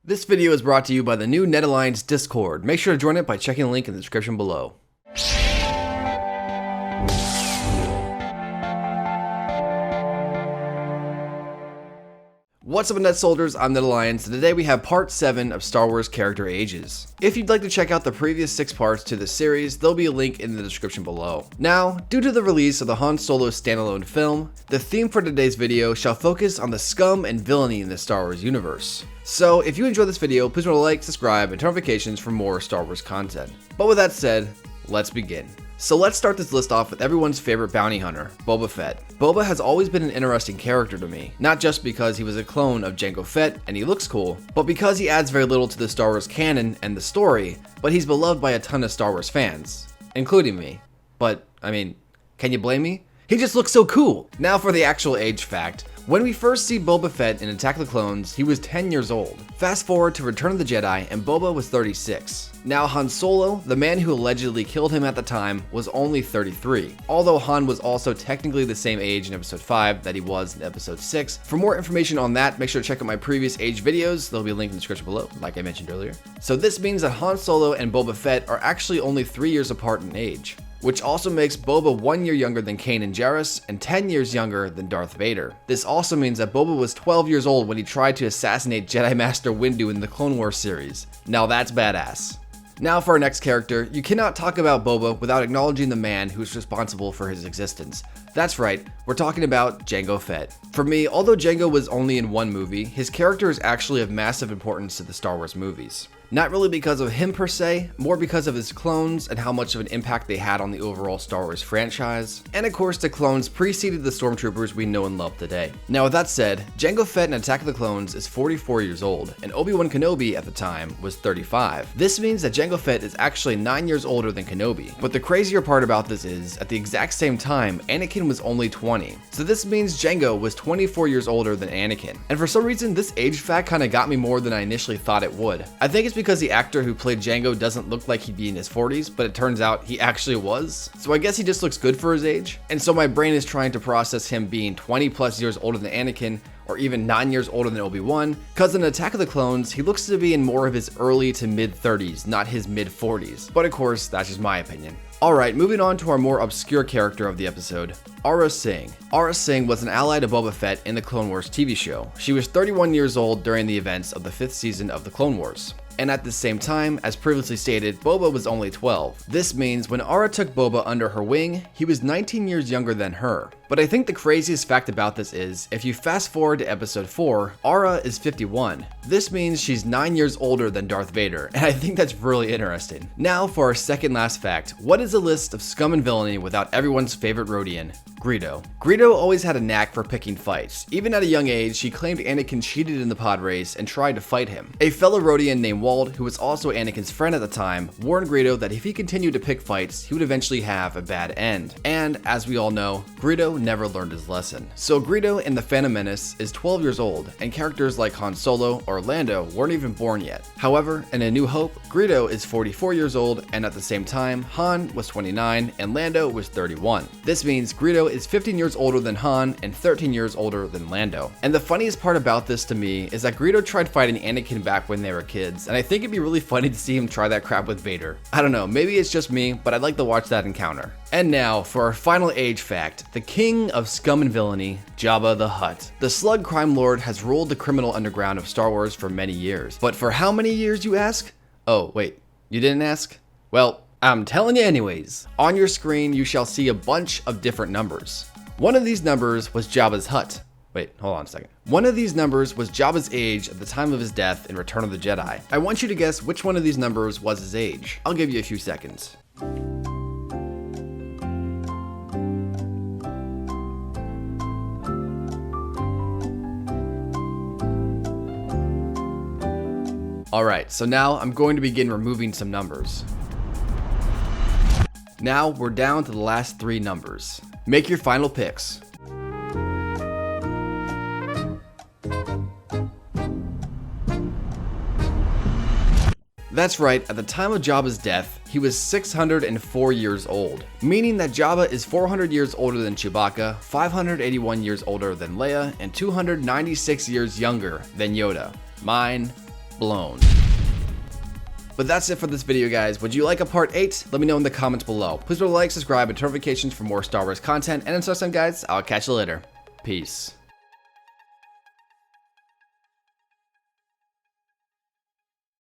This video is brought to you by the new Net Alliance Discord. Make sure to join it by checking the link in the description below. What's up, Net Soldiers? I'm Net Alliance, and today we have part 7 of Star Wars character ages. If you'd like to check out the previous 6 parts to this series, there'll be a link in the description below. Now, due to the release of the Han Solo standalone film, the theme for today's video shall focus on the scum and villainy in the Star Wars universe. So if you enjoyed this video, please remember to like, subscribe, and turn notifications for more Star Wars content. But with that said, let's begin. So let's start this list off with everyone's favorite bounty hunter, Boba Fett. Boba has always been an interesting character to me, not just because he was a clone of Jango Fett and he looks cool, but because he adds very little to the Star Wars canon and the story, but he's beloved by a ton of Star Wars fans, including me. But, I mean, can you blame me? He just looks so cool! Now for the actual age fact. When we first see Boba Fett in Attack of the Clones, he was 10 years old. Fast forward to Return of the Jedi, and Boba was 36. Now Han Solo, the man who allegedly killed him at the time, was only 33. Although Han was also technically the same age in Episode 5 that he was in Episode 6. For more information on that, make sure to check out my previous age videos. There'll be a link in the description below, like I mentioned earlier. So this means that Han Solo and Boba Fett are actually only 3 years apart in age, which also makes Boba 1 year younger than Kanan Jarrus and 10 years younger than Darth Vader. This also means that Boba was 12 years old when he tried to assassinate Jedi Master Windu in the Clone Wars series. Now that's badass. Now for our next character, you cannot talk about Boba without acknowledging the man who's responsible for his existence. That's right, we're talking about Jango Fett. For me, although Jango was only in one movie, his character is actually of massive importance to the Star Wars movies. Not really because of him per se, more because of his clones and how much of an impact they had on the overall Star Wars franchise. And of course, the clones preceded the stormtroopers we know and love today. Now with that said, Jango Fett in Attack of the Clones is 44 years old, and Obi-Wan Kenobi at the time was 35. This means that Jango Fett is actually 9 years older than Kenobi. But the crazier part about this is, at the exact same time, Anakin was only 20. So this means Jango was 24 years older than Anakin. And for some reason, this age fact kinda got me more than I initially thought it would. I think it's because the actor who played Jango doesn't look like he'd be in his 40s, but it turns out he actually was. So I guess he just looks good for his age. And so my brain is trying to process him being 20 plus years older than Anakin, or even 9 years older than Obi-Wan, cause in Attack of the Clones, he looks to be in more of his early to mid 30s, not his mid 40s. But of course, that's just my opinion. Alright, moving on to our more obscure character of the episode, Aurra Sing. Aurra Sing was an ally to Boba Fett in the Clone Wars TV show. She was 31 years old during the events of the 5th season of the Clone Wars. And at the same time, as previously stated, Boba was only 12. This means when Aurra took Boba under her wing, he was 19 years younger than her. But I think the craziest fact about this is, if you fast forward to episode 4, Aurra is 51. This means she's 9 years older than Darth Vader, and I think that's really interesting. Now for our second last fact, what is a list of scum and villainy without everyone's favorite Rodian? Guido. Guido always had a knack for picking fights. Even at a young age, he claimed Anakin cheated in the pod race and tried to fight him. A fellow Rodian named Wald, who was also Anakin's friend at the time, warned Guido that if he continued to pick fights, he would eventually have a bad end. And as we all know, Guido never learned his lesson. So Guido in The Phantom Menace is 12 years old, and characters like Han Solo or Lando weren't even born yet. However, in A New Hope, Guido is 44 years old, and at the same time, Han was 29 and Lando was 31. This means Guido is 15 years older than Han and 13 years older than Lando. And the funniest part about this to me is that Guido tried fighting Anakin back when they were kids, and I think it'd be really funny to see him try that crap with Vader. I don't know, maybe it's just me, but I'd like to watch that encounter. And now for our final age fact, the king of scum and villainy, Jabba the Hutt. The slug crime lord has ruled the criminal underground of Star Wars for many years. But for how many years, you ask? Oh, wait, you didn't ask? Well, I'm telling you anyways. On your screen, you shall see a bunch of different numbers. One of these numbers was Jabba's Hutt. Wait, hold on a second. One of these numbers was Jabba's age at the time of his death in Return of the Jedi. I want you to guess which one of these numbers was his age. I'll give you a few seconds. Alright, so now I'm going to begin removing some numbers. Now we're down to the last 3 numbers. Make your final picks. That's right, at the time of Jabba's death, he was 604 years old, meaning that Jabba is 400 years older than Chewbacca, 581 years older than Leia, and 296 years younger than Yoda. Mine, blown. But that's it for this video, guys. Would you like a part 8? Let me know in the comments below. Please remember to like, subscribe, and turn notifications for more Star Wars content. And until next time, guys, I'll catch you later. Peace.